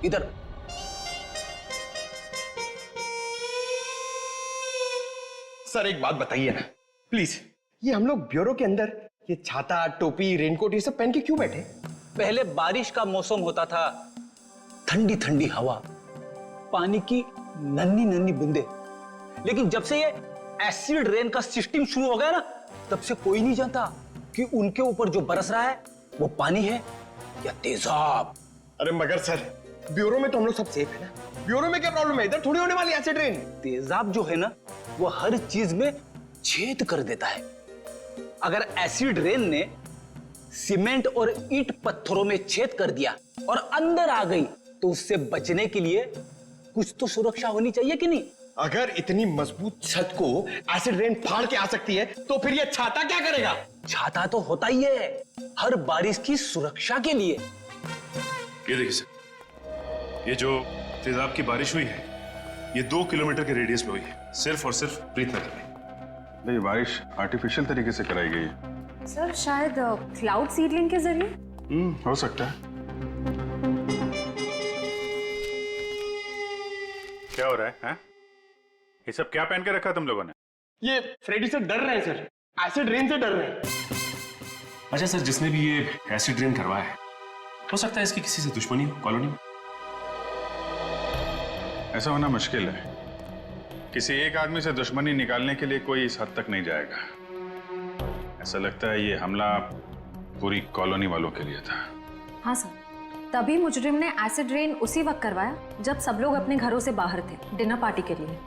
इधर। सर एक बात बताइए ना प्लीज, ये हम लोग ब्यूरो के अंदर ये छाता, टोपी, रेनकोट ये सब पहन के क्यों बैठे? पहले बारिश का मौसम होता था, ठंडी ठंडी हवा, पानी की नन्ही नन्ही बूंदे। लेकिन जब से ये एसिड रेन का सिस्टम शुरू हो गया ना, तब से कोई नहीं जानता कि उनके ऊपर जो बरस रहा है वो पानी है या तेजाब। अरे मगर सर, ब्यूरो में तो हम लोग सब सेफ है ना। ब्यूरो में क्या प्रॉब्लम है? इधर थोड़ी होने वाली एसिड रेन। तेजाब जो है ना, वो हर चीज में छेद कर देता है। अगर एसिड रेन ने सीमेंट और ईंट पत्थरों में छेद कर दिया और अंदर आ गई, तो उससे बचने के लिए कुछ तो सुरक्षा होनी चाहिए कि नहीं? अगर इतनी मजबूत छत को एसिड रेन फाड़ के आ सकती है, तो फिर ये छाता क्या करेगा? छाता तो होता ही है हर बारिश की सुरक्षा के लिए। ये देखिए सर, ये जो तेजाब की बारिश हुई है, ये 2 किलोमीटर के रेडियस में हुई है, सिर्फ और सिर्फ प्रीतनगर में। ये बारिश आर्टिफिशियल तरीके से कराई गई है सर, शायद क्लाउड सीडलिंग के जरिए। हो सकता है। क्या हो रहा है, हैं? ये सब क्या पहन के रखा तुम लोगों ने? ये फ्रेडी से डर रहे हैं सर, एसिड रेन से डर रहे हैं। अच्छा सर, जिसने भी ये एसिड रेन करवाया है, हो सकता है इसकी किसी से दुश्मनी हो कॉलोनी में। ऐसा होना मुश्किल है। किसी एक आदमी से दुश्मनी निकालने के लिए कोई इस हद तक नहीं जाएगा। ऐसा लगता है ये हमला पूरी कॉलोनी वालों के लिए था। हाँ सर, तभी मुजरिम ने एसिड रेन उसी वक्त करवाया जब सब लोग अपने घरों से बाहर थे डिनर पार्टी के लिए।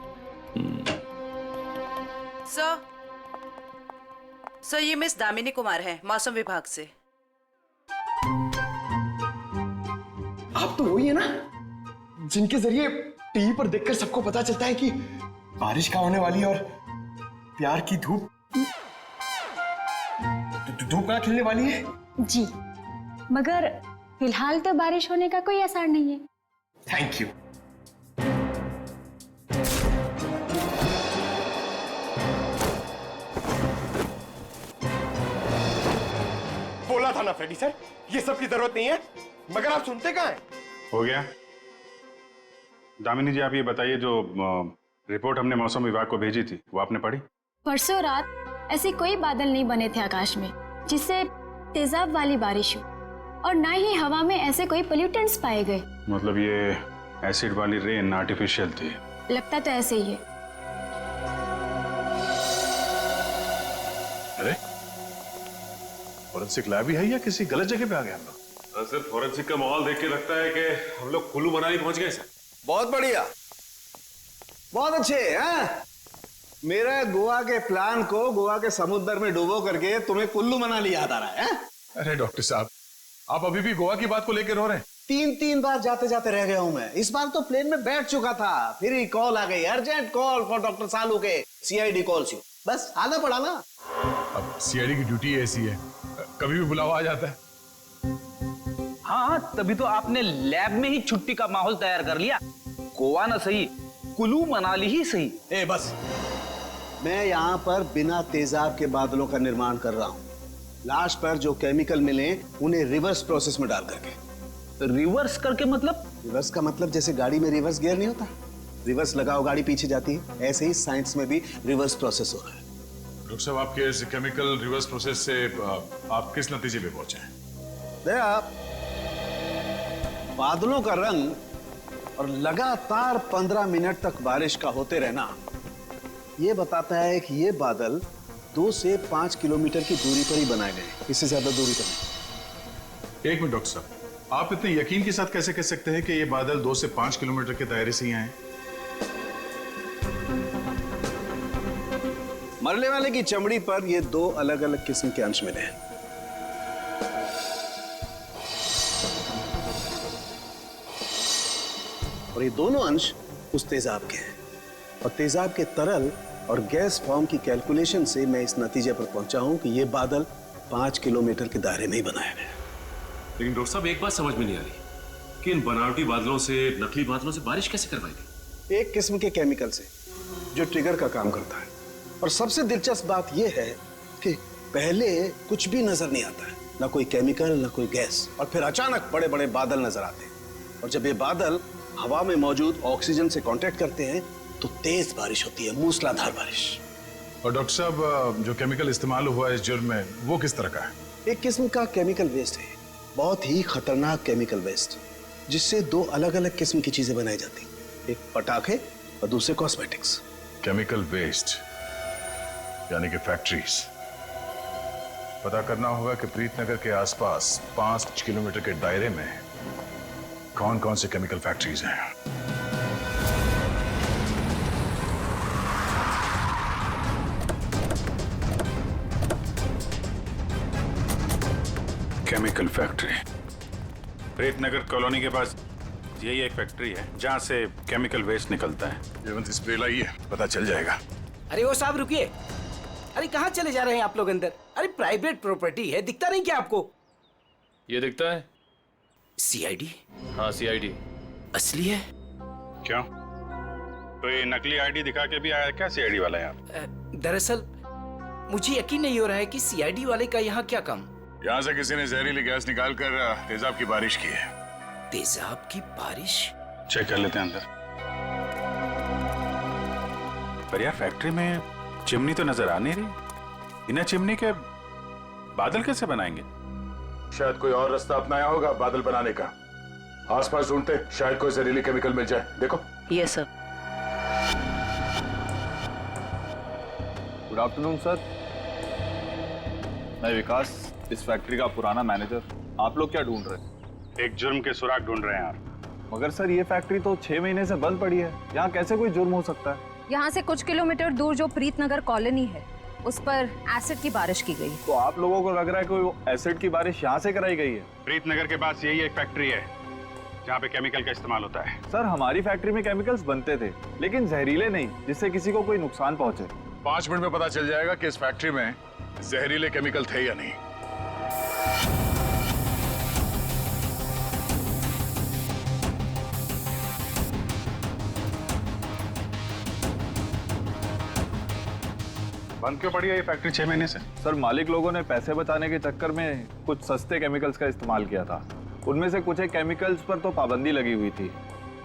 सर, ये मिस दामिनी कुमार है, मौसम विभाग से। आप तो वही है ना जिनके जरिए टीवी पर देखकर सबको पता चलता है कि बारिश का होने वाली है और प्यार की धूप कहाँ खिलने वाली है? जी, मगर फिलहाल तो बारिश होने का कोई आसार नहीं है। Thank you. बोला था ना फ्रेडी सर, ये सब की जरूरत नहीं है, मगर आप सुनते कहाँ हैं? हो गया। दामिनी जी, आप ये बताइए, जो रिपोर्ट हमने मौसम विभाग को भेजी थी वो आपने पढ़ी? परसों रात ऐसे कोई बादल नहीं बने थे आकाश में जिससे तेजाब वाली बारिश हो, और ना ही हवा में ऐसे कोई पोल्यूटेंट्स पाए गए। मतलब ये एसिड वाली रेन आर्टिफिशियल थी? लगता तो ऐसे ही है। अरे, फॉरेंसिक लैब ही है या किसी गलत जगह पे आ गए हम लोग? सर, फॉरेंसिक का माहौल देख के लगता है कि हम लोग कुल्लू मनाली पहुंच गए सर। बहुत बढ़िया, बहुत अच्छे हैं। मेरे गोवा के प्लान को गोवा के समुद्र में डुबो करके तुम्हें कुल्लू मनाली याद आ रहा है? अरे डॉक्टर साहब, आप अभी भी गोवा की बात को लेकर रो रहे हैं? 3 बार जाते जाते रह गया हूं मैं। इस बार तो प्लेन में बैठ चुका था, फिर ही कॉल आ गई, अर्जेंट कॉल फॉर डॉक्टर सालू के सीआईडी कॉल्स यू। बस आना पड़ा ना। अब सीआईडी की ड्यूटी ऐसी है, कभी भी बुलावा आ जाता है। हाँ, तभी तो आपने लैब में ही छुट्टी का माहौल तैयार कर लिया। गोवा ना सही, कुल्लू मनाली ही सही। ए बस, मैं यहाँ पर बिना तेजाब के बादलों का निर्माण कर रहा हूँ। लास्ट पर जो केमिकल मिले उन्हें रिवर्स प्रोसेस में डाल करके। तो रिवर्स करके मतलब? रिवर्स का मतलब जैसे गाड़ी में रिवर्स गियर नहीं होता, रिवर्स लगाओ गाड़ी पीछे जाती है, ऐसे ही साइंस में भी रिवर्स प्रोसेस हो रहा है। डॉक्टर साहब, आपके इस केमिकल रिवर्स प्रोसेस से आप किस नतीजे पे पहुंचे हैं? बादलों का रंग और लगातार 15 मिनट तक बारिश का होते रहना ये बताता है कि ये बादल 2 से 5 किलोमीटर की दूरी पर ही बनाए गए, इससे ज्यादा दूरी पर नहीं। एक मिनट डॉक्टर साहब, आप इतने यकीन के साथ कैसे कह सकते हैं कि ये बादल 2 से 5 किलोमीटर के दायरे से ही आए? मरने वाले की चमड़ी पर ये 2 अलग अलग किस्म के अंश मिले हैं। और ये दोनों अंश उस तेजाब के हैं, और तेजाब के तरल और गैस फॉर्म की कैलकुलेशन से मैं इस नतीजे पर पहुंचा हूं कि ये बादल 5 किलोमीटर के दायरे में ही बनाए गए। लेकिन डॉक्टर साहब, एक बात समझ में नहीं आ रही कि इन बनावटी बादलों से, नकली बादलों से बारिश कैसे करवाई गई? एक किस्म के केमिकल से जो ट्रिगर का काम करता है। और सबसे दिलचस्प बात यह है कि पहले कुछ भी नजर नहीं आता है, ना कोई केमिकल ना कोई गैस, और फिर अचानक बड़े बड़े बादल नजर आते हैं। और जब ये बादल हवा में मौजूद ऑक्सीजन से कांटेक्ट करते हैं तो तेज बारिश होती है, मूसलाधार बारिश। और डॉक्टर साहब, जो केमिकल इस्तेमाल हुआ है इस जुर्म में, वो किस तरह का है? एक किस्म का केमिकल वेस्ट है, बहुत ही खतरनाक केमिकल वेस्ट, जिससे दो अलग अलग किस्म की चीजें बनाई जाती, एक पटाखे और दूसरे कॉस्मेटिक्स। केमिकल वेस्ट यानी कि फैक्ट्रीज। पता करना होगा कि प्रीतनगर के आसपास 5 किलोमीटर के दायरे में कौन कौन से केमिकल फैक्ट्रीज हैं। केमिकल फैक्ट्री प्रीतनगर कॉलोनी के पास यही एक फैक्ट्री है जहां से केमिकल वेस्ट निकलता है। जयवंत स्प्रे लाइए, पता चल जाएगा। अरे वो साहब रुकिए, अरे कहाँ चले जा रहे हैं आप लोग अंदर? अरे प्राइवेट प्रॉपर्टी है, दिखता नहीं क्या आपको? ये दिखता है। सीआईडी? हाँ सीआईडी। असली है? क्यों, कोई नकली आईडी दिखा के भी आया क्या सीआईडी वाला यहाँ? दरअसल मुझे यकीन नहीं हो रहा है कि सीआईडी वाले का यहाँ क्या काम। यहाँ से किसी ने जहरीली गैस निकालकर तेजाब की बारिश की है। तेजाब की बारिश? चेक कर लेते हैं अंदर। पर यार फैक्ट्री में चिमनी तो नजर आ नहीं रही, बिना चिमनी के बादल कैसे बनाएंगे? शायद कोई और रास्ता अपनाया होगा बादल बनाने का। आसपास ढूंढते, शायद कोई जहरीली केमिकल मिल जाए। देखो। Yes sir. Good afternoon sir, मैं विकास, इस फैक्ट्री का पुराना मैनेजर। आप लोग क्या ढूंढ रहे हैं? एक जुर्म के सुराग ढूंढ रहे हैं आप। मगर सर ये फैक्ट्री तो 6 महीने से बंद पड़ी है, यहाँ कैसे कोई जुर्म हो सकता है? यहाँ से कुछ किलोमीटर दूर जो प्रीतनगर कॉलोनी है, उस पर एसिड की बारिश की गई। तो आप लोगों को लग रहा है कोई एसिड की बारिश यहाँ से कराई गई है? प्रीतनगर के पास यही एक फैक्ट्री है जहाँ पे केमिकल का इस्तेमाल होता है। सर हमारी फैक्ट्री में केमिकल्स बनते थे, लेकिन जहरीले नहीं, जिससे किसी को कोई नुकसान पहुंचे। 5 मिनट में पता चल जाएगा कि इस फैक्ट्री में जहरीले केमिकल थे या नहीं। बंद क्यों पड़ी है ये फैक्ट्री 6 महीने से? सर मालिक लोगों ने पैसे बचाने के चक्कर में कुछ सस्ते केमिकल्स का इस्तेमाल किया था। उनमें से कुछ एक केमिकल्स पर तो पाबंदी लगी हुई थी,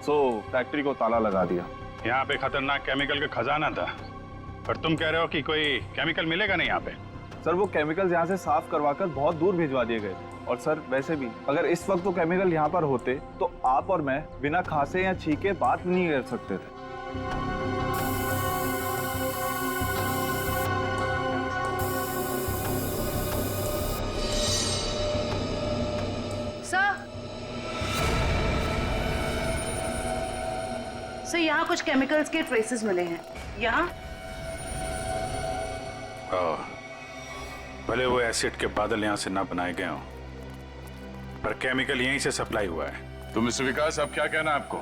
सो फैक्ट्री को ताला लगा दिया। यहाँ पे खतरनाक केमिकल का खजाना था, पर तुम कह रहे हो कि कोई केमिकल मिलेगा नहीं यहाँ पे? सर वो केमिकल्स यहाँ से साफ करवाकर बहुत दूर भिजवा दिए गए। और सर वैसे भी अगर इस वक्त वो केमिकल यहाँ पर होते तो आप और मैं बिना खांसे या छींके बात नहीं कर सकते थे। सर यहाँ कुछ केमिकल्स के ट्रेसेस मिले हैं। यहाँ भले वो एसिड के बादल यहाँ से ना बनाए गए हों, पर केमिकल यहीं से सप्लाई हुआ है। तो मिस्टर विकास, अब क्या कहना है आपको?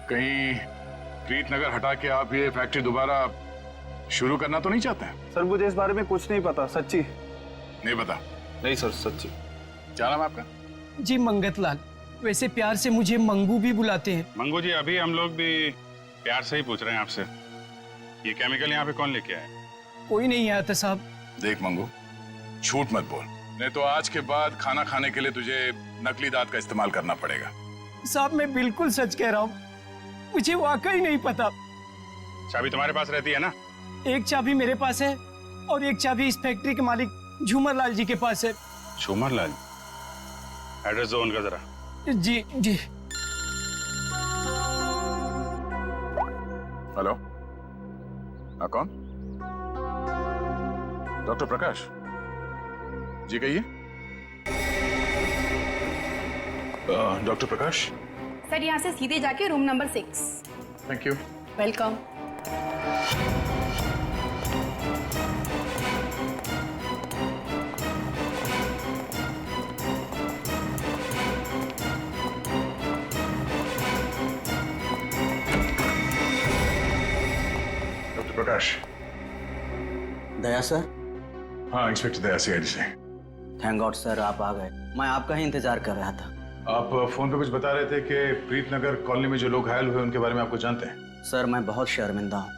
कहीं प्रीतनगर हटा के आप ये फैक्ट्री दोबारा शुरू करना तो नहीं चाहते हैं? सर मुझे इस बारे में कुछ नहीं पता, सच्ची नहीं पता? नहीं सर, सच्ची। क्या नाम है आपका? जी मंगत लाल, वैसे प्यार से मुझे मंगू भी बुलाते हैं। मंगू जी, अभी हम लोग भी प्यार से ही पूछ रहे हैं आपसे, ये केमिकल यहाँ पे कौन लेके आया? कोई नहीं आया था साहब। देख मंगू, झूठ मत बोल, नहीं तो आज के बाद खाना खाने के लिए तुझे नकली दांत का इस्तेमाल करना पड़ेगा। साहब मैं बिल्कुल सच कह रहा हूँ, मुझे वाकई नहीं पता। चाबी तुम्हारे पास रहती है ना? एक चाबी मेरे पास है और एक चाबी इस फैक्ट्री के मालिक झूमर लाल जी के पास है। झूमर लाल? एड्रेस दो उनका जरा। जी जी। हेलो, हाँ कौन? डॉक्टर प्रकाश जी, कहिए। डॉक्टर प्रकाश? सर यहाँ से सीधे जाके room number 6। Thank you. Welcome. Doctor Prakash? Daya sir? हाँ, इंस्पेक्टर दया, सीआईडी से। थैंक गॉड सर, आप आ गए। मैं आपका ही इंतजार कर रहा था। आप फोन पे कुछ बता रहे थे कि प्रीतनगर कॉलोनी में जो लोग घायल हुए उनके बारे में आपको जानते हैं? सर मैं बहुत शर्मिंदा हूँ,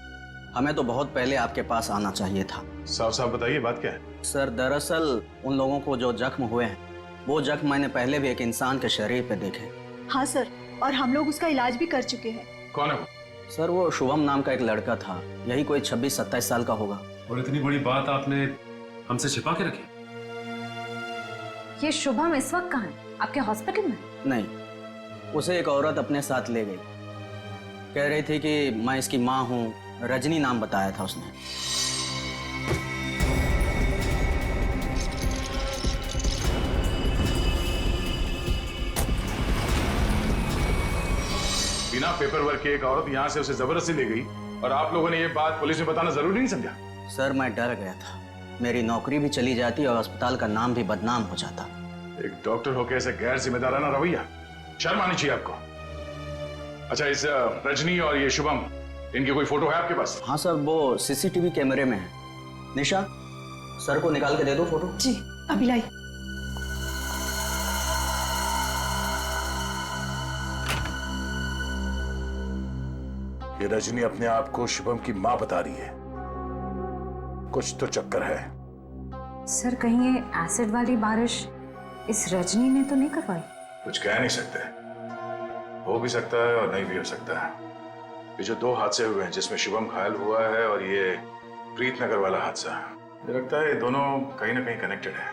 हमें तो बहुत पहले आपके पास आना चाहिए था। साफ साफ बताइए, बात क्या है? सर दरअसल उन लोगों को जो जख्म हुए हैं, वो जख्म मैंने पहले भी एक इंसान के शरीर पे देखे। हाँ सर, और हम लोग उसका इलाज भी कर चुके हैं। कौन है वो? सर वो शुभम नाम का एक लड़का था, यही कोई 26-27 साल का होगा। और इतनी बड़ी बात आपने हमसे छिपा के रखी? ये शुभम इस वक्त कहाँ है? आपके हॉस्पिटल में? नहीं, उसे एक औरत अपने साथ ले गई। कह रही थी कि मैं इसकी माँ हूँ, रजनी नाम बताया था उसने। बिना पेपर वर्क के एक औरत यहाँ से उसे जबरदस्ती ले गई और आप लोगों ने ये बात पुलिस में बताना जरूरी नहीं समझा? सर मैं डर गया था, मेरी नौकरी भी चली जाती और अस्पताल का नाम भी बदनाम हो जाता। एक डॉक्टर होकर ऐसे गैर जिम्मेदाराना रवैया, शर्म आनी चाहिए आपको। अच्छा, इस रजनी और ये शुभम, इनकी कोई फोटो है आपके पास? हाँ सर, वो सीसीटीवी कैमरे में है। निशा, सर को निकाल के दे दो फोटो। जी अभी लाई। ये रजनी अपने आप को शुभम की माँ बता रही है, कुछ तो चक्कर है। सर कहीं ये एसिड वाली बारिश इस रजनी ने तो नहीं करवाई? कुछ कह नहीं सकते, हो भी सकता है और नहीं भी हो सकता है। ये जो 2 हादसे हुए हैं जिसमें शुभम घायल हुआ है और ये प्रीतनगर वाला हादसा, मुझे लगता है ये दोनों कहीं ना कहीं कनेक्टेड है।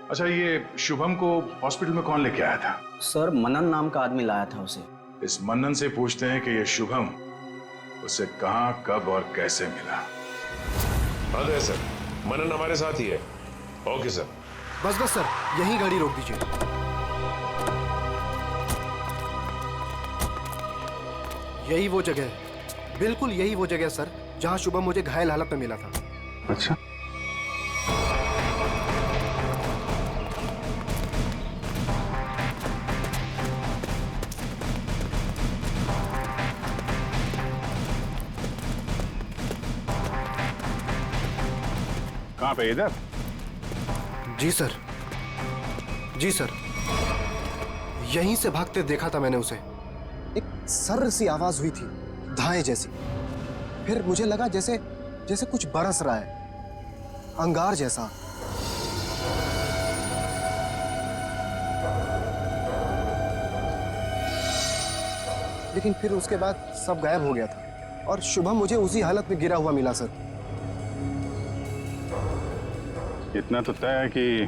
अच्छा, ये शुभम को हॉस्पिटल में कौन लेके आया था? सर मनन नाम का आदमी लाया था उसे। इस मनन से पूछते हैं कि ये शुभम उसे कहां, कब और कैसे मिला। अरे सर, मनन हमारे साथ ही है। Okay sir. बस सर, यहीं गाड़ी रोक दीजिए। यही वो जगह है, बिल्कुल यही वो जगह सर, जहां शुभम मुझे घायल हालत में मिला था। अच्छा, कहां पे? इधर? जी सर, जी सर, यहीं से भागते देखा था मैंने उसे। एक सर्र सी आवाज हुई थी, धाए जैसी। फिर मुझे लगा जैसे जैसे कुछ बरस रहा है, अंगार जैसा। लेकिन फिर उसके बाद सब गायब हो गया था और शुभम मुझे उसी हालत में गिरा हुआ मिला सर। इतना तो तय है कि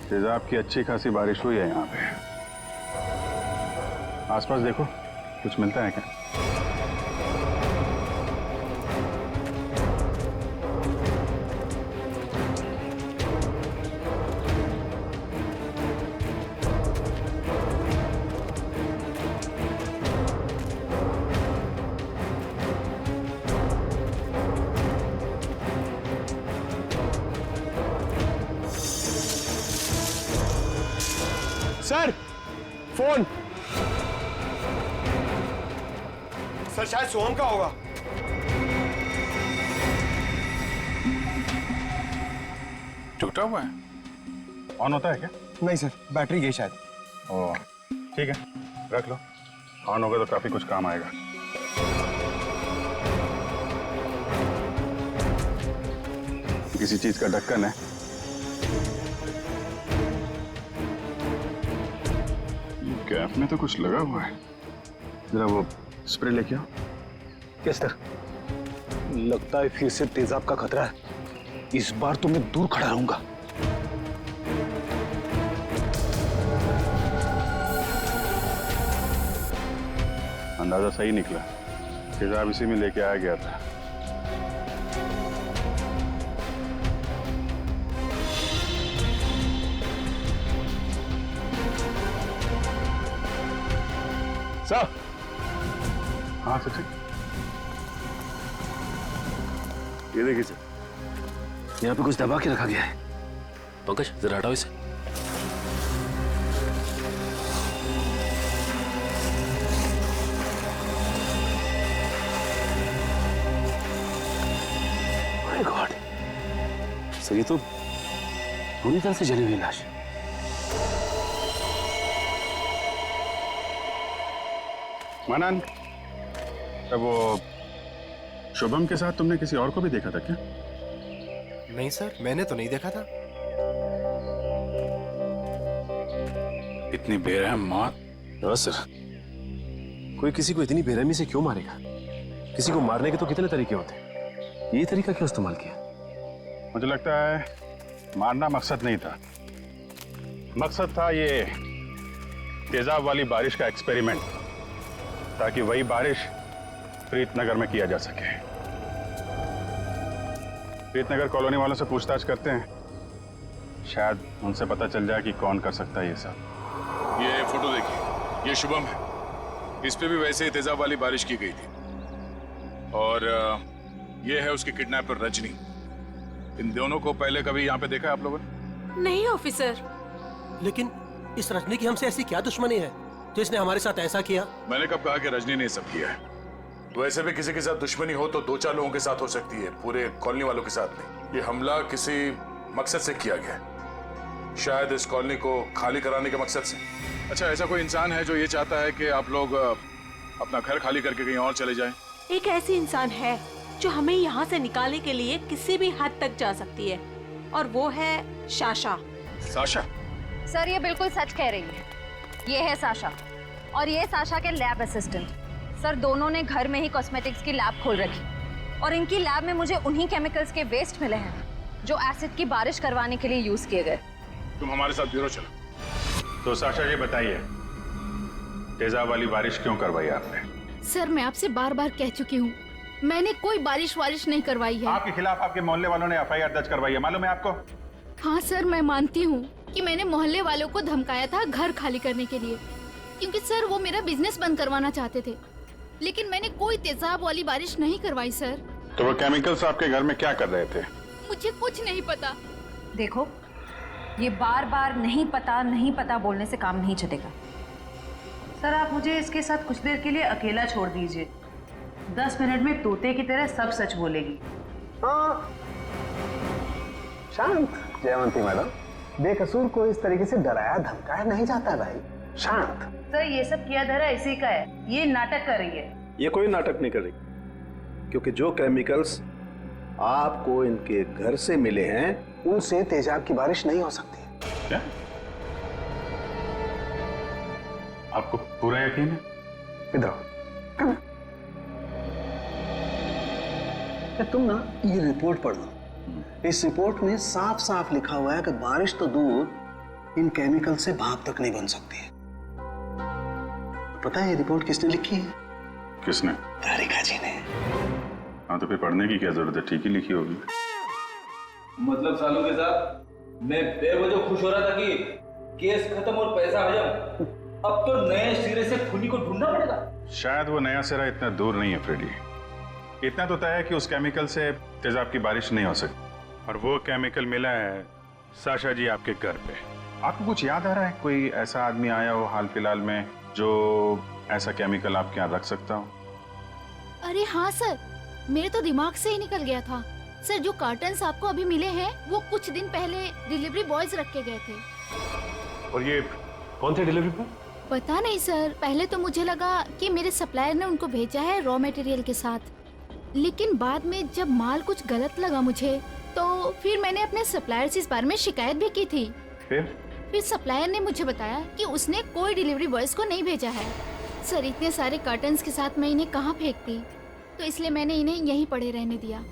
तेजाब की अच्छी खासी बारिश हुई है यहाँ पे। आसपास देखो, कुछ मिलता है क्या? Sir phone. सर शायद सोहम का होगा। टूटा हुआ है? ऑन होता है क्या? नहीं सर, बैटरी गई शायद। ओह, ठीक है, रख लो। ऑन होगा तो काफी कुछ काम आएगा। किसी चीज का ढक्कन है। कैप में तो कुछ लगा हुआ है, जरा वो स्प्रे लेके आओ। Yes sir. लगता है फिर से तेजाब का खतरा है। इस बार तो मैं दूर खड़ा रहूंगा। अंदाजा सही निकला, तेजाब इसी में लेके आया गया था। सर। हाँ सचिन, ये देखिए सर, यहाँ पे कुछ दबा के रखा गया है। पंकज जरा हटाओ इसे। माय गॉड, सर ये तो पूरी तरह से जली हुई लाश। मनन, अब वो शुभम के साथ तुमने किसी और को भी देखा था क्या? नहीं सर, मैंने तो नहीं देखा था। इतनी बेरहम मौत हाँ सर। कोई किसी को इतनी बेरहमी से क्यों मारेगा? किसी को मारने के तो कितने तरीके होते हैं, ये तरीका क्यों इस्तेमाल किया? मुझे लगता है मारना मकसद नहीं था, मकसद था ये तेजाब वाली बारिश का एक्सपेरिमेंट, ताकि वही बारिश प्रीतनगर में किया जा सके। प्रीतनगर कॉलोनी वालों से पूछताछ करते हैं, शायद उनसे पता चल जाए कि कौन कर सकता है ये सब। ये फोटो देखिए, ये शुभम है, इस पे भी वैसे ही तेजाब वाली बारिश की गई थी। और ये है उसकी किडनैपर रजनी। इन दोनों को पहले कभी यहाँ पे देखा है आप लोगों ने? नहीं ऑफिसर। लेकिन इस रजनी की हमसे ऐसी क्या दुश्मनी है जिसने हमारे साथ ऐसा किया? मैंने कब कहा कि रजनी ने सब किया है? वैसे भी किसी के साथ दुश्मनी हो तो 2-4 लोगों के साथ हो सकती है, पूरे कॉलोनी वालों के साथ नहीं। ये हमला किसी मकसद से किया गया है, शायद इस कॉलोनी को खाली कराने के मकसद से। अच्छा, ऐसा कोई इंसान है जो ये चाहता है कि आप लोग अपना घर खाली करके कहीं और चले जाएं? एक ऐसी इंसान है जो हमें यहाँ से निकालने के लिए किसी भी हद तक जा सकती है, और वो है साशा। साशा? सर ये बिल्कुल सच कह रही है, ये है साशा और ये साशा के लैब असिस्टेंट। सर दोनों ने घर में ही कॉस्मेटिक्स की लैब खोल रखी और इनकी लैब में मुझे उन्हीं केमिकल्स के वेस्ट मिले हैं जो एसिड की बारिश करवाने के लिए यूज किए गए। तुम हमारे साथ ब्यूरो चलो। तो साशा ये बताइए, तेजाब वाली बारिश क्यों करवाई आपने? सर मैं आपसे बार बार कह चुकी हूँ, मैंने कोई बारिश नहीं करवाई है। आपके खिलाफ आपके मोहल्ले वालों ने एफआईआर दर्ज करवाई है, मालूम है आपको? हाँ सर मैं मानती हूँ कि मैंने मोहल्ले वालों को धमकाया था घर खाली करने के लिए, क्योंकि सर वो मेरा बिजनेस बंद करवाना चाहते थे, लेकिन मैंने कोई तेजाब वाली बारिश नहीं करवाई सर। तो वो केमिकल्स आपके घर में क्या कर रहे थे? मुझे कुछ नहीं पता। देखो ये बार बार नहीं पता बोलने से काम नहीं चलेगा। सर आप मुझे इसके साथ कुछ देर के लिए अकेला छोड़ दीजिए, 10 मिनट में तोते की तरह सब सच बोलेगी। हाँ शांत जयवंती मैडम, बेकसूर को इस तरीके से डराया धमकाया नहीं जाता भाई, शांत। सर ये सब किया धरा इसी का है, ये नाटक कर रही है। ये कोई नाटक नहीं कर रही, क्योंकि जो केमिकल्स आपको इनके घर से मिले हैं उनसे तेजाब की बारिश नहीं हो सकती। क्या? आपको पूरा यकीन है? इधर तुम ना ये रिपोर्ट पढ़ लो, इस रिपोर्ट में साफ साफ लिखा हुआ है कि बारिश तो दूर इन केमिकल से भाप तक नहीं बन सकती है। पता है ये रिपोर्ट किसने लिखी है? किसने? तारिका जी ने। हाँ तो फिर पढ़ने की क्या जरूरत है, ठीक ही लिखी होगी। मतलब सालू के साथ मैं बेवजह खुश हो रहा था कि केस खत्म और पैसा हजम, अब तो नए सिरे से खूनी को ढूंढना पड़ेगा। शायद वो नया सिरा इतना दूर नहीं है फ्रेडी, इतना तो तय है कि उस केमिकल से तेजाब की बारिश नहीं हो सकती, और वो केमिकल मिला है साशा जी आपके घर पे। आपको कुछ याद आ रहा है, कोई ऐसा आदमी आया हो हाल फिलहाल में जो ऐसा केमिकल आपके यहाँ रख सकता हो? अरे हाँ सर, मेरे तो दिमाग से ही निकल गया था सर। जो कार्टन्स आपको अभी मिले हैं वो कुछ दिन पहले डिलीवरी बॉयज रख के गए थे। और ये कौन थे डिलीवरी बॉय? पता नहीं सर, पहले तो मुझे लगा कि मेरे सप्लायर ने उनको भेजा है रॉ मटेरियल के साथ, लेकिन बाद में जब माल कुछ गलत लगा मुझे, तो फिर मैंने अपने सप्लायर से इस बारे में शिकायत भी की थी। फिर सप्लायर ने मुझे बताया कि उसने कोई डिलीवरी बॉयज को नहीं भेजा है। सर इतने सारे कार्टन्स के साथ मैं इन्हें कहाँ फेंकती, तो इसलिए मैंने इन्हें यहीं पड़े रहने दिया।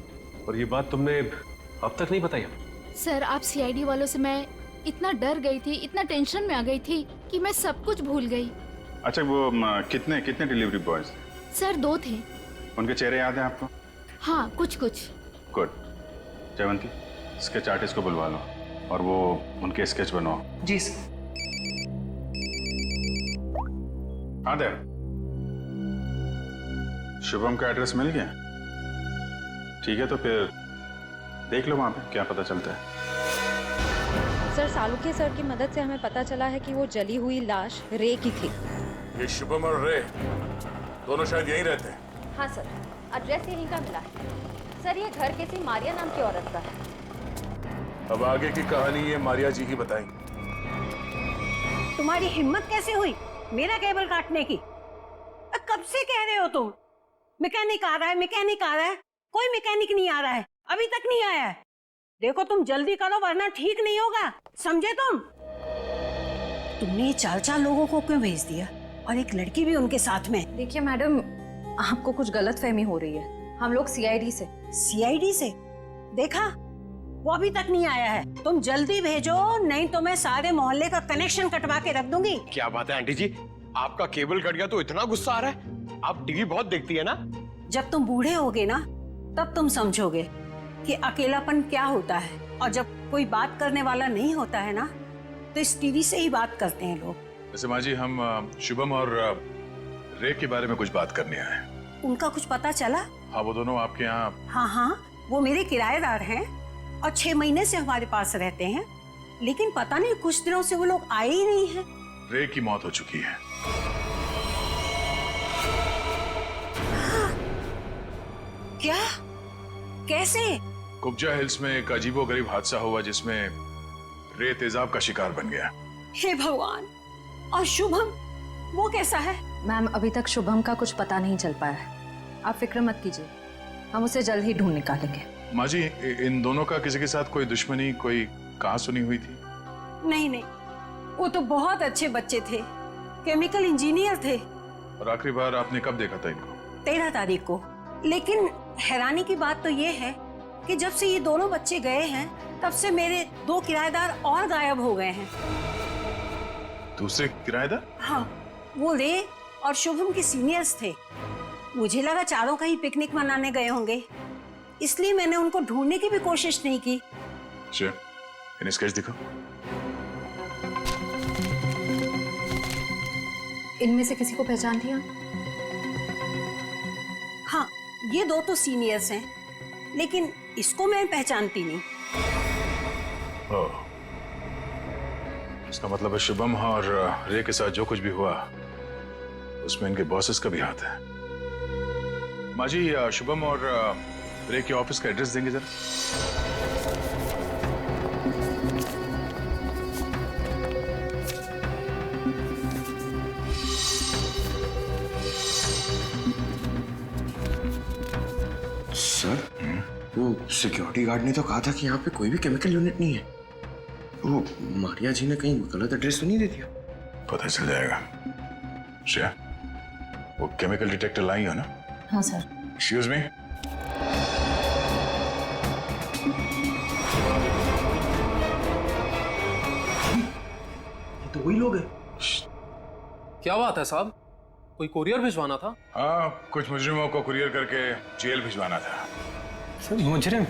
और ये बात तुमने अब तक नहीं बताई? सर आप सीआईडी वालों से मैं इतना डर गई थी, इतना टेंशन में आ गई थी कि मैं सब कुछ भूल गई। अच्छा वो कितने डिलीवरी बॉयज? सर 2 थे। उनके चेहरे याद हैं आपको? हाँ कुछ कुछ। गुड। जयवंती स्केच आर्टिस्ट को बुलवा लो और वो उनके स्केच बनवाओ। जी सर। हाँ देव, शुभम का एड्रेस मिल गया? ठीक है तो फिर देख लो वहां पे क्या पता चलता है। सर सालुके सर की मदद से हमें पता चला है कि वो जली हुई लाश रे की थी। ये शुभम और रे दोनों शायद यहीं रहते हैं। हाँ सर, एड्रेस यहीं का मिला है। सर ये घर किसी मारिया नाम की औरत का है। अब आगे की कहानी ये मारिया जी ही बताएंगी। तुम्हारी हिम्मत कैसे हुई मेरा केबल काटने की? कब से कह रहे हो तुम? मैकेनिक आ रहा है, मैकेनिक आ रहा है, कोई मैकेनिक नहीं आ रहा है, अभी तक नहीं आया है। देखो तुम जल्दी करो वरना ठीक नहीं होगा, समझे तुम? तुमने 4 लोगों को क्यों भेज दिया? और एक लड़की भी उनके साथ में। देखिए मैडम, आपको कुछ गलतफहमी हो रही है। हम लोग सीआईडी से। सीआईडी से? देखा, वो अभी तक नहीं आया है। तुम जल्दी भेजो, नहीं तो मैं सारे मोहल्ले का कनेक्शन कटवा के रख दूंगी। क्या बात है आंटी जी, आपका केबल कट गया तो इतना गुस्सा आ रहा है? आप टीवी बहुत देखती है ना? जब तुम बूढ़े होगे ना, तब तुम समझोगे कि अकेलापन क्या होता है। और जब कोई बात करने वाला नहीं होता है ना, तो इस टीवी से ही बात करते हैं लोग। वैसे माँ जी, हम शुभम और रे के बारे में कुछ बात करने आए हैं। उनका कुछ पता चला? हाँ, वो दोनों आपके यहाँ। हाँ, वो मेरे किराएदार हैं और 6 महीने से हमारे पास रहते हैं, लेकिन पता नहीं कुछ दिनों से वो लोग आए ही नहीं हैं। रे की मौत हो चुकी है। क्या? कैसे? कुब्जा हिल्स में एक अजीबोगरीब हादसा हुआ जिसमें रे तेजाब का शिकार बन गया। हे भगवान! और शुभम, वो कैसा है? मैम, अभी तक शुभम का कुछ पता नहीं चल पाया है। आप फिक्र मत कीजिए, हम उसे जल्द ही ढूंढ निकालेंगे। माँ जी, इन दोनों का किसी के साथ कोई दुश्मनी, कोई कहां सुनी हुई थी? नहीं, वो तो बहुत अच्छे बच्चे थे, केमिकल इंजीनियर थे। और आखिरी बार आपने कब देखा था इनको? 13 तारीख को। लेकिन हैरानी की बात तो ये है कि जब से ये दोनों बच्चे गए हैं, तब से मेरे 2 किराएदार और गायब हो गए हैं। दूसरे किराएदार? हाँ, वो रे और शुभम के सीनियर्स थे। मुझे लगा चारों कहीं पिकनिक मनाने गए होंगे, इसलिए मैंने उनको ढूंढने की भी कोशिश नहीं की। अच्छा, इन्हें स्केच दिखाओ। इनमें से किसी को पहचान दिया? हाँ, ये 2 तो सीनियर्स हैं, लेकिन इसको मैं पहचानती नहीं। ओह, इसका मतलब है शुभम और रे के साथ जो कुछ भी हुआ उसमें इनके बॉसेस का भी हाथ है। माँ जी, शुभम और रे के ऑफिस का एड्रेस देंगे जरा? सर, वो सिक्योरिटी गार्ड ने तो कहा था कि यहाँ पे कोई भी केमिकल यूनिट नहीं है। वो मारिया जी ने कहीं गलत एड्रेस तो नहीं दे दिया? पता चल जाएगा। श्रेया, वो केमिकल डिटेक्टर लाई हो ना? हाँ सर। Excuse me. ये तो वही लोग हैं। क्या बात है साहब, कोई कुरियर भिजवाना था? हाँ, कुछ मुजरिमों को कुरियर करके जेल भिजवाना था। सर, मुजरिम?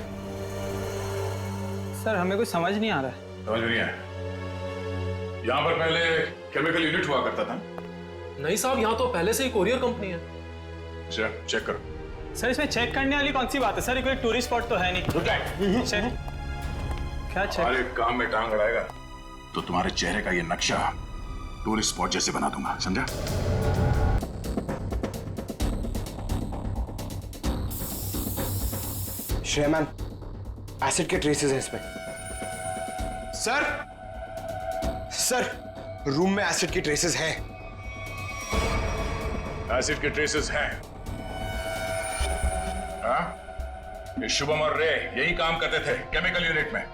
सर, हमें कुछ समझ नहीं आ रहा है। समझ नहीं आया? यहाँ पर पहले केमिकल यूनिट हुआ करता था? नहीं साहब, यहाँ तो पहले से ही कुरियर कंपनी है। अच्छा, चेक करो। सर, इसमें चेक करने वाली कौन सी बात है? सर, ये कोई टूरिस्ट स्पॉट तो है नहीं। चेक? क्या चेक? हमारे काम में टांग अड़ाएगा तो तुम्हारे चेहरे का ये नक्शा टूरिस्ट स्पॉट जैसे बना दूंगा, समझा? श्रेया मैम, एसिड के ट्रेसेस हैं इसमें। सर, रूम में एसिड के ट्रेसेस हैं। एसिड के ट्रेसेस हैं? हाँ? ये शुभम और रे यही काम करते थे केमिकल यूनिट में।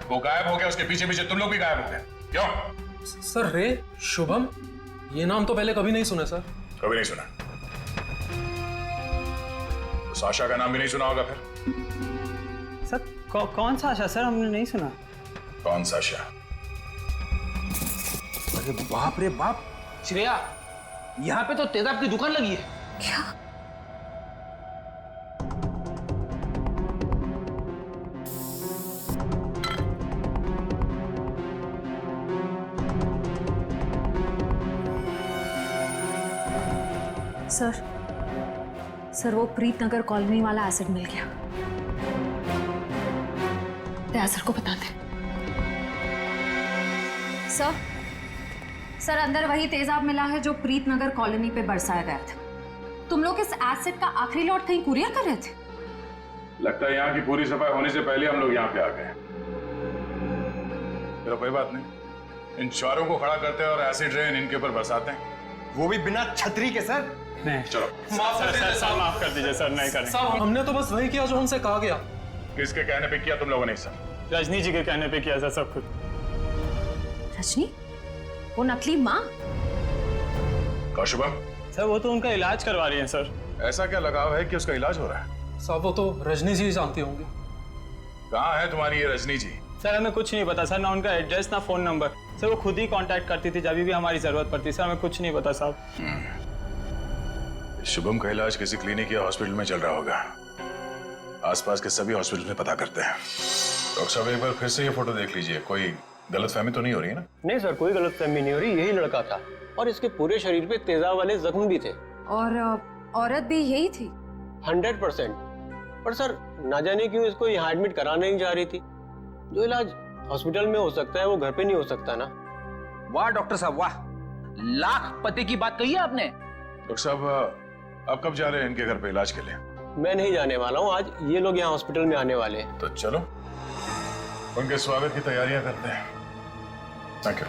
वो गायब हो गया, उसके पीछे पीछे तुम लोग भी गायब हो गए। क्यों? सर, रे, शुभम, ये नाम तो पहले कभी नहीं सुना सर। कभी नहीं सुना? तो साशा का नाम भी नहीं सुना होगा फिर? सर, कौन सा आशा? सर, हमने नहीं सुना। कौन सा आशा? अरे बाप रे बाप, श्रेया, यहाँ पे तो तेजाब की दुकान लगी है। क्या? सर, वो प्रीतनगर कॉलोनी वाला एसिड मिल गया। दया सर को बताते। सर, अंदर वही तेजाब मिला है जो प्रीतनगर कॉलोनी पे बरसाया गया था। तुम लोग इस एसिड का आखिरी लॉट कहीं कुरियर कर रहे थे? लगता है यहाँ की पूरी सफाई होने से पहले हम लोग यहाँ पे आ गए। चलो, कोई बात नहीं। इन चारों को खड़ा करते हैं और एसिड रेन इनके ऊपर बरसाते हैं, वो भी बिना छतरी के। सर, नहीं, चलो। माफ कर दीजिए सर, नहीं करेंगे। साहब, हमने तो बस वही किया जो हमसे कहा गया। किसके कहने पे किया तुम लोगों ने? सर, रजनी जी के कहने पे किया सर, सब कुछ। रजनी? वो नकली माँ? शुभम? सर वो तो उनका इलाज करवा रही हैं सर। ऐसा क्या लगाव है कि उसका इलाज हो रहा है? साहब वो तो रजनी जी जानती होंगी। कहाँ है तुम्हारी ये रजनी जी? सर हमें कुछ नहीं पता सर, ना उनका एड्रेस ना फोन नंबर। सर वो खुद ही कांटेक्ट करती थी जब भी हमारी जरूरत पड़ती। सर हमें कुछ नहीं पता साहब। शुभम का इलाज किसी क्लिनिक या हॉस्पिटल में चल रहा होगा। आसपास के सभी हॉस्पिटल में पता करते हैं। डॉक्टर साहब एक बार फिर से ये फोटो देख लीजिए, कोई गलतफहमी तो नहीं हो रही है ना? नहीं सर, कोई गलतफहमी नहीं हो रही, यही लड़का था और इसके पूरे शरीर पे तेजाब वाले जख्म भी थे। और औरत भी यही थी? 100%। पर सर ना जाने क्यों इसको यहाँ एडमिट कराने नहीं जा रही थी। जो इलाज हॉस्पिटल में हो सकता है वो घर पे नहीं हो सकता ना। वाह डॉक्टर साहब वाह, लाख पते की बात कही है आपने। डॉक्टर साहब आप कब जा रहे हैं इनके घर पे इलाज के लिए? मैं नहीं जाने वाला हूँ, आज ये लोग यहाँ हॉस्पिटल में आने वाले हैं। तो चलो उनके स्वागत की तैयारियां करते हैं। Thank you.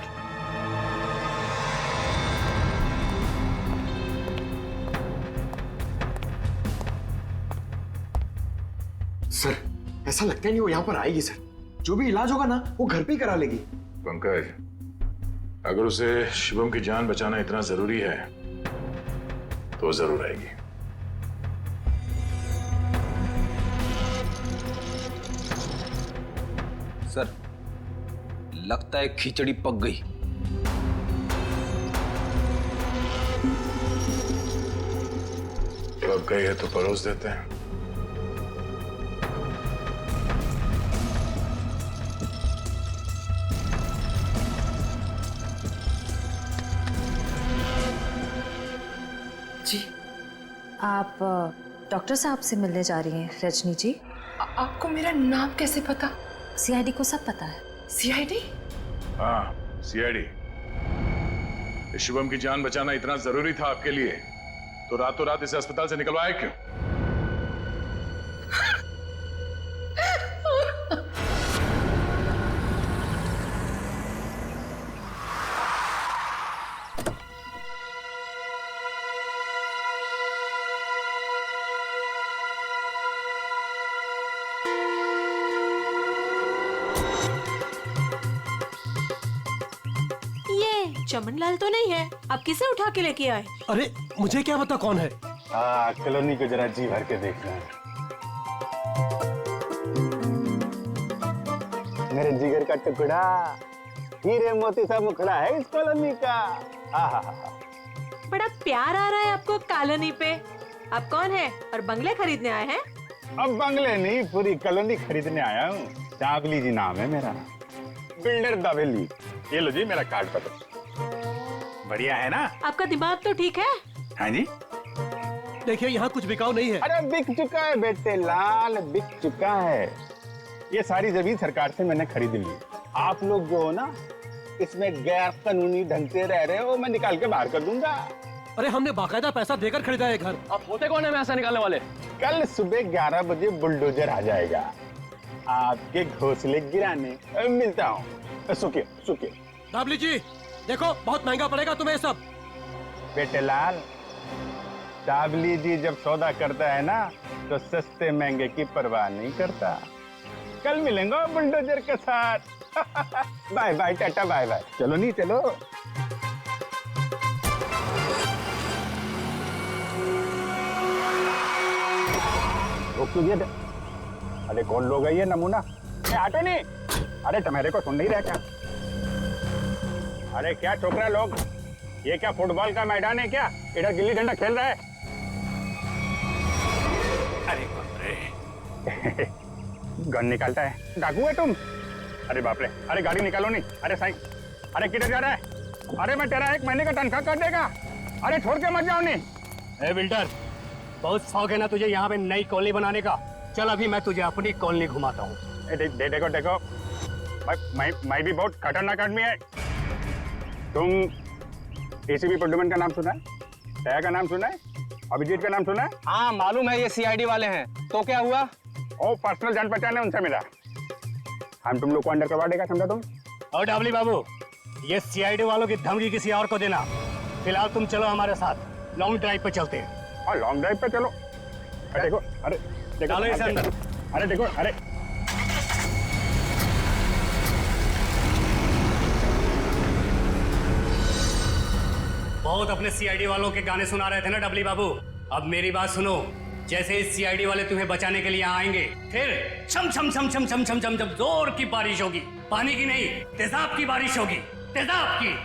सर ऐसा लगता है नहीं वो यहाँ पर आएगी सर। जो भी इलाज होगा ना वो घर पे ही करा लेगी। पंकज, अगर उसे शुभम की जान बचाना इतना जरूरी है तो जरूर आएगी। सर लगता है खिचड़ी पक गई। पक गई है तो परोस देते हैं। जी आप डॉक्टर साहब से मिलने जा रही हैं रजनी जी? आपको मेरा नाम कैसे पता? सीआईडी को सब पता है। सीआईडी? हाँ सीआईडी। शुभम की जान बचाना इतना जरूरी था आपके लिए तो रातों रात इसे अस्पताल से निकलवाया क्यों? चमनलाल तो नहीं है, आप किसे उठा के लेके आए? अरे मुझे क्या पता कौन है। कॉलोनी को जरा जी भर के देखना है। मेरे जिगर का टुकड़ा, हीरे मोती सा मुखड़ा है इस कॉलोनी का। बड़ा प्यार आ रहा है आपको कॉलोनी पे। आप कौन है और बंगले खरीदने आए हैं? अब बंगले नहीं, पूरी कॉलोनी खरीदने आया हूँ। चावली जी नाम है मेरा, बिल्डर दावेली। ये लो जी मेरा कार्ड पत्र। बढ़िया है ना? आपका दिमाग तो ठीक है? हाँ जी। देखिए यहाँ कुछ बिकाऊ नहीं है। अरे बिक चुका है बेटे लाल, बिक चुका है। ये सारी जमीन सरकार से मैंने खरीद ली। आप लोग जो हो ना इसमें गैर कानूनी ढंग से रह रहे हो, मैं निकाल के बाहर कर दूंगा। अरे हमने बाकायदा पैसा देकर खरीदा है घर। आप होते कौन है पैसा निकालने वाले? कल सुबह 11 बजे बुलडोजर आ जाएगा आपके घोंसले गिराने। मिलता हूँ। सुखिए सुखिए। दाबली जी देखो बहुत महंगा पड़ेगा तुम्हें ये सब। बेटे लाल, दाबली जी जब सौदा करता है ना तो सस्ते महंगे की परवाह नहीं करता। कल मिलेंगे बुलडोजर के साथ। Bye bye tata bye bye. चलो नहीं चलो। अरे कौन लोग है ये नमूना? आटो नहीं, अरे तुम्हारे को सुन नहीं रहा क्या? अरे क्या छोकरा लोग, ये क्या फुटबॉल का मैदान है क्या? इधर गिल्ली डंडा खेल रहा है। अरे बाप रे। गन निकालता है, डाकू है तुम? अरे बाप रे, अरे गाड़ी निकालो नहीं। अरे साईं, अरे किधर जा रहा है? अरे मैं तेरा 1 महीने का तनख्वाह कर देगा। अरे छोड़ के मत जाओ नहीं। बिल्डर बहुत शौक है ना तुझे यहाँ पे नई कॉलोनी बनाने का? चल अभी मैं तुझे अपनी कॉलोनी घुमाता हूँ। देखो देखो, मैं भी बहुत खतरनाक आदमी है। तुम एसीपी प्रद्युमन का नाम सुना है? दया का नाम सुना है? अभिजीत का नाम सुना है? हाँ मालूम है, ये सीआईडी वाले हैं। तो क्या हुआ? ओ पर्सनल जान पहचान है उनसे मेरा। हम तुम लोग को अंडर करवा देगा, समझा तुम? और डाबली बाबू, ये सीआईडी वालों की धमकी किसी और को देना। फिलहाल तुम चलो हमारे साथ, लॉन्ग ड्राइव पे चलते हैं। हाँ लॉन्ग ड्राइव पे चलो। अरे देखो, अरे देखो, चलो इसे अंदर। अरे देखो, अरे बहुत अपने सीआईडी वालों के गाने सुना रहे थे ना डबली बाबू। अब मेरी बात सुनो, जैसे ही सीआईडी वाले तुम्हें बचाने के लिए यहाँ आएंगे, फिर छम छम छम छम छम छम छम जब जोर की बारिश होगी, पानी की नहीं तेजाब की बारिश होगी, तेजाब की।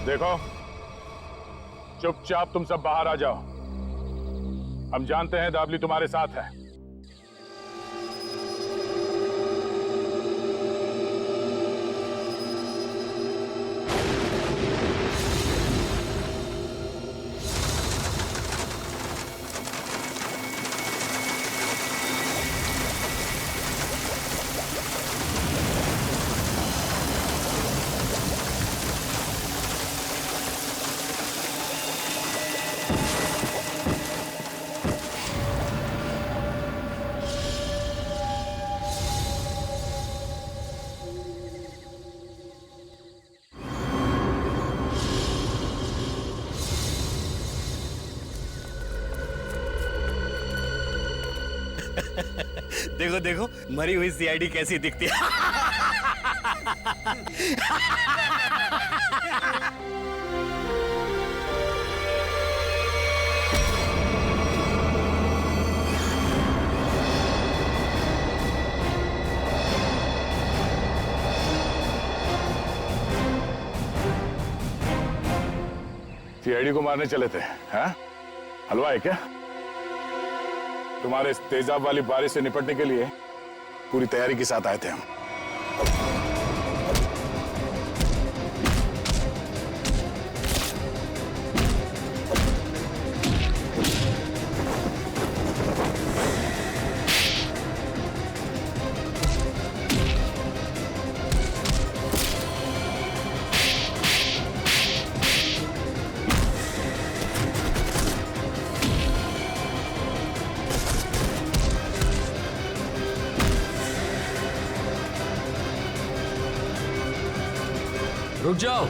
देखो, चुपचाप तुम सब बाहर आ जाओ। हम जानते हैं दाबली तुम्हारे साथ है। देखो देखो मरी हुई सीआईडी कैसी दिखती है। सीआईडी को मारने चले थे, हैं? हलवा है क्या? तुम्हारे इस तेजाब वाली बारिश से निपटने के लिए पूरी तैयारी के साथ आए थे हम। रुक जाओ।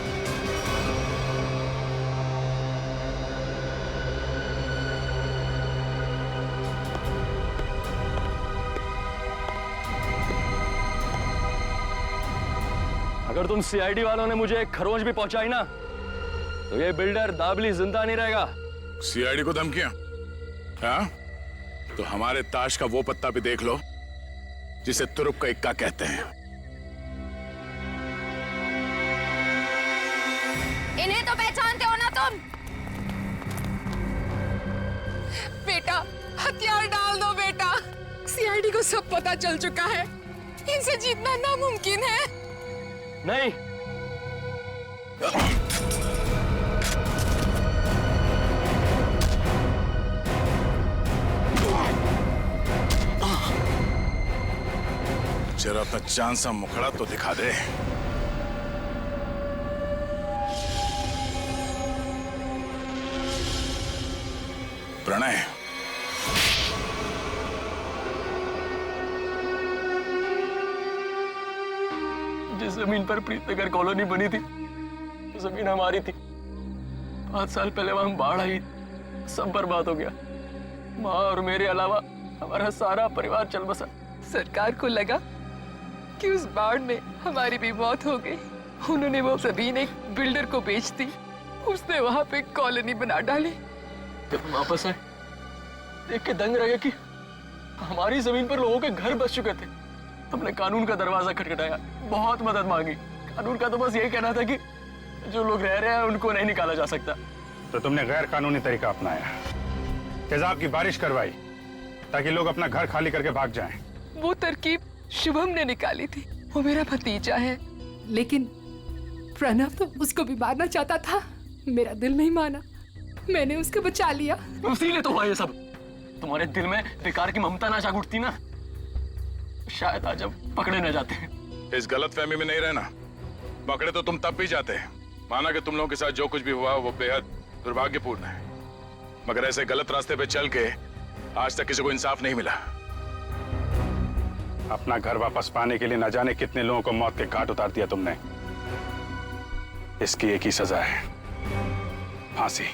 अगर तुम सीआईडी वालों ने मुझे एक खरोंच भी पहुंचाई ना, तो ये बिल्डर दाबली जिंदा नहीं रहेगा। सीआईडी को धमकियां? हाँ? तो हमारे ताश का वो पत्ता भी देख लो जिसे तुरुप का इक्का कहते हैं। इन्हें तो पहचानते हो ना तुम? बेटा हथियार डाल दो बेटा, सीआईडी को सब पता चल चुका है, इनसे जीतना नामुमकिन है। नहीं, जरा अपना चांद सा मुखड़ा तो दिखा दे। प्रणय, जिस जमीन पर प्रीतनगर कॉलोनी बनी थी, जमीन हमारी थी। 5 साल पहले वहां बाढ़ आई, सब बर्बाद हो गया। माँ और मेरे अलावा हमारा सारा परिवार चल बसा। सरकार को लगा कि उस बाढ़ में हमारी भी मौत हो गई। उन्होंने वो जमीन एक बिल्डर को बेच दी, उसने वहां पे कॉलोनी बना डाली। जब हम वापस आए, देख के दंग रह गए कि हमारी जमीन पर लोगों के घर बस चुके थे। हमने कानून का दरवाजा खटखटाया, बहुत मदद मांगी। कानून का तो बस यही कहना था कि जो लोग रह रहे हैं उनको नहीं निकाला जा सकता। तो तुमने गैर कानूनी तरीका अपनाया, तेजाब की बारिश करवाई ताकि लोग अपना घर खाली करके भाग जाएं। वो तरकीब शुभम ने निकाली थी, वो मेरा भतीजा है। लेकिन प्रणव तो उसको भी मारना चाहता था, मेरा दिल नहीं माना, मैंने उसको बचा लिया। इसीलिए तो हुआ ये सब। तुम्हारे दिल में बेकार की ममता ना जाग उठती ना, शायद आज अब पकड़े न जाते हैं। इस गलतफहमी में नहीं रहना, पकड़े तो तुम तब भी जाते हैं। माना कि तुम लोगों के साथ जो कुछ भी हुआ वो बेहद दुर्भाग्यपूर्ण है, मगर ऐसे गलत रास्ते पे चल के आज तक किसी को इंसाफ नहीं मिला। अपना घर वापस पाने के लिए न जाने कितने लोगों को मौत के घाट उतार दिया तुमने। इसकी एक ही सजा है, फांसी।